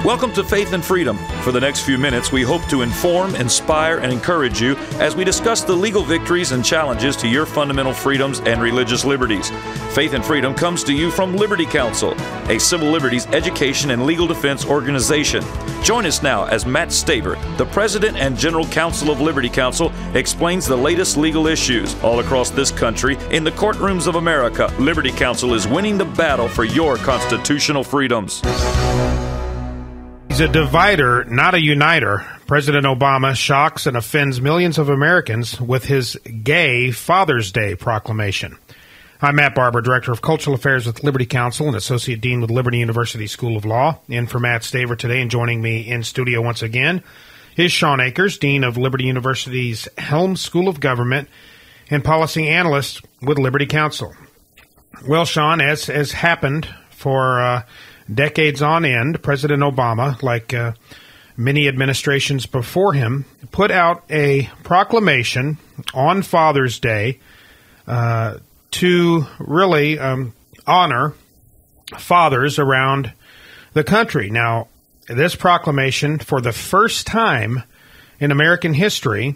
Welcome to Faith and Freedom. For the next few minutes, we hope to inform, inspire, and encourage you as we discuss the legal victories and challenges to your fundamental freedoms and religious liberties. Faith and Freedom comes to you from Liberty Counsel, a civil liberties education and legal defense organization. Join us now as Matt Staver, the President and General Counsel of Liberty Counsel, explains the latest legal issues all across this country in the courtrooms of America. Liberty Counsel is winning the battle for your constitutional freedoms. He's a divider, not a uniter. President Obama shocks and offends millions of Americans with his gay Father's Day proclamation. I'm Matt Barber, Director of Cultural Affairs with Liberty Counsel and Associate Dean with Liberty University School of Law. In for Matt Staver today, and joining me in studio once again is Sean Akers, Dean of Liberty University's Helms School of Government and Policy Analyst with Liberty Counsel. Well, Sean, as has happened for decades on end, President Obama, like many administrations before him, put out a proclamation on Father's Day to really honor fathers around the country. Now, this proclamation, for the first time in American history,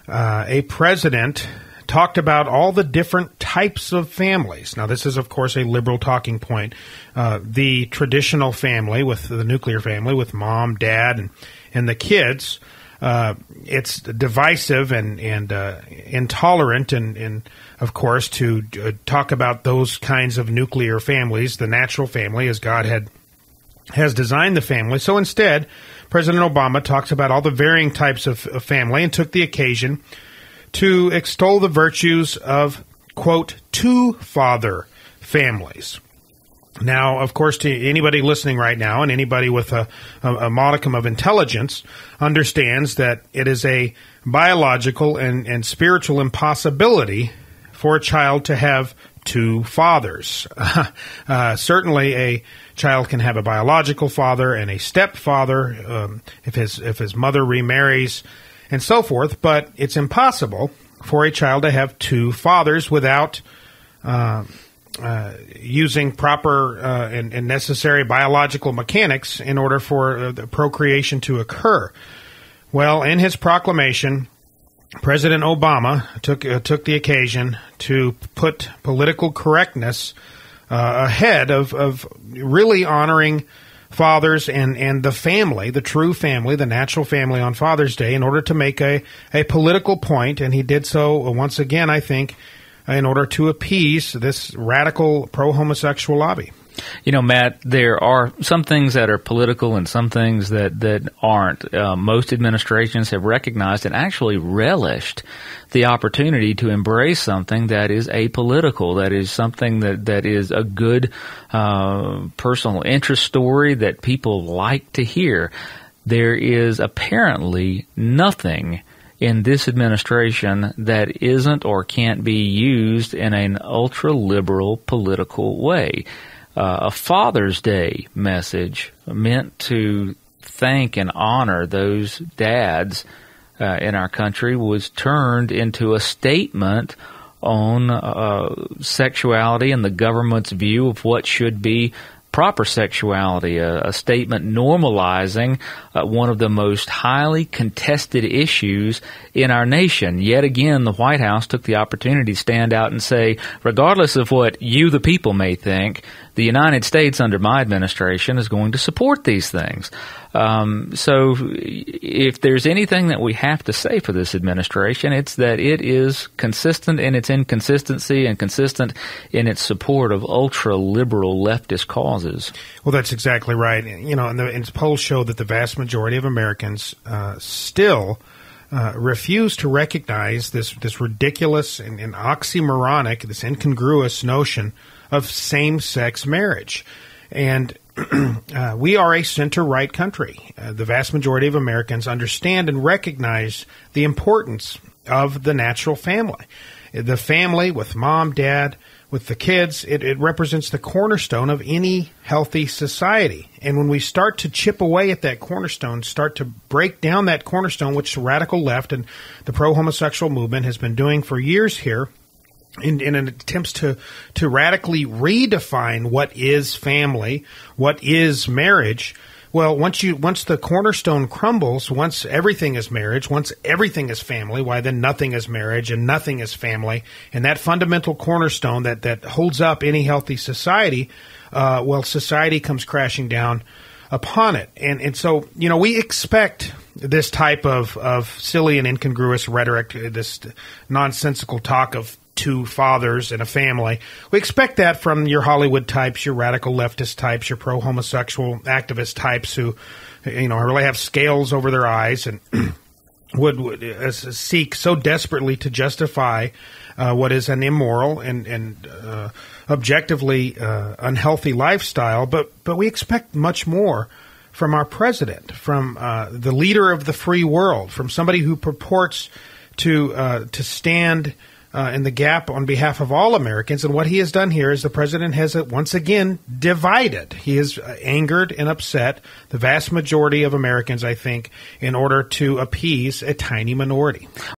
a president talked about all the different types of families. Now, this is, of course, a liberal talking point. The traditional family, with the nuclear family, with mom, dad, and the kids, it's divisive and intolerant, and of course, to talk about those kinds of nuclear families, the natural family, as God has designed the family. So instead, President Obama talks about all the varying types of family and took the occasion to extol the virtues of, quote, two-father families. Now, of course, to anybody listening right now and anybody with a modicum of intelligence understands that it is a biological and spiritual impossibility for a child to have two fathers. Certainly a child can have a biological father and a stepfather if his mother remarries, and so forth, but it's impossible for a child to have two fathers without using proper and necessary biological mechanics in order for the procreation to occur. Well, in his proclamation, President Obama took the occasion to put political correctness ahead of really honoring fathers and the family, the true family, the natural family on Father's Day, in order to make a political point, and he did so once again, I think, in order to appease this radical pro-homosexual lobby. You know, Matt, there are some things that are political and some things that aren't. Most administrations have recognized and actually relished the opportunity to embrace something that is apolitical, that is something that is a good personal interest story that people like to hear. There is apparently nothing in this administration that isn't or can't be used in an ultra-liberal political way. A Father's Day message meant to thank and honor those dads in our country was turned into a statement on sexuality and the government's view of what should be proper sexuality, a statement normalizing one of the most highly contested issues in our nation. Yet again, the White House took the opportunity to stand out and say, regardless of what you, the people, may think, the United States under my administration is going to support these things. So if there's anything that we have to say for this administration, it's that it is consistent in its inconsistency and consistent in its support of ultra-liberal leftist causes. Well, that's exactly right. You know, and polls show that the vast majority of Americans still refuse to recognize this ridiculous and oxymoronic, this incongruous notion of same-sex marriage. And we are a center-right country. The vast majority of Americans understand and recognize the importance of the natural family. The family with mom, dad, with the kids, it represents the cornerstone of any healthy society. And when we start to chip away at that cornerstone, start to break down that cornerstone, which the radical left and the pro-homosexual movement has been doing for years here, in an attempt to radically redefine what is family, what is marriage, Well, once the cornerstone crumbles, once everything is marriage, once everything is family, why then nothing is marriage and nothing is family. And that fundamental cornerstone that holds up any healthy society, society comes crashing down upon it. And so, we expect this type of silly and incongruous rhetoric, this nonsensical talk of two fathers and a family. We expect that from your Hollywood types, your radical leftist types, your pro-homosexual activist types who, really have scales over their eyes and would seek so desperately to justify what is an immoral and objectively unhealthy lifestyle. But we expect much more from our president, from the leader of the free world, from somebody who purports to stand in the gap on behalf of all Americans. And what he has done here is the president has once again divided. He has angered and upset the vast majority of Americans, I think, in order to appease a tiny minority.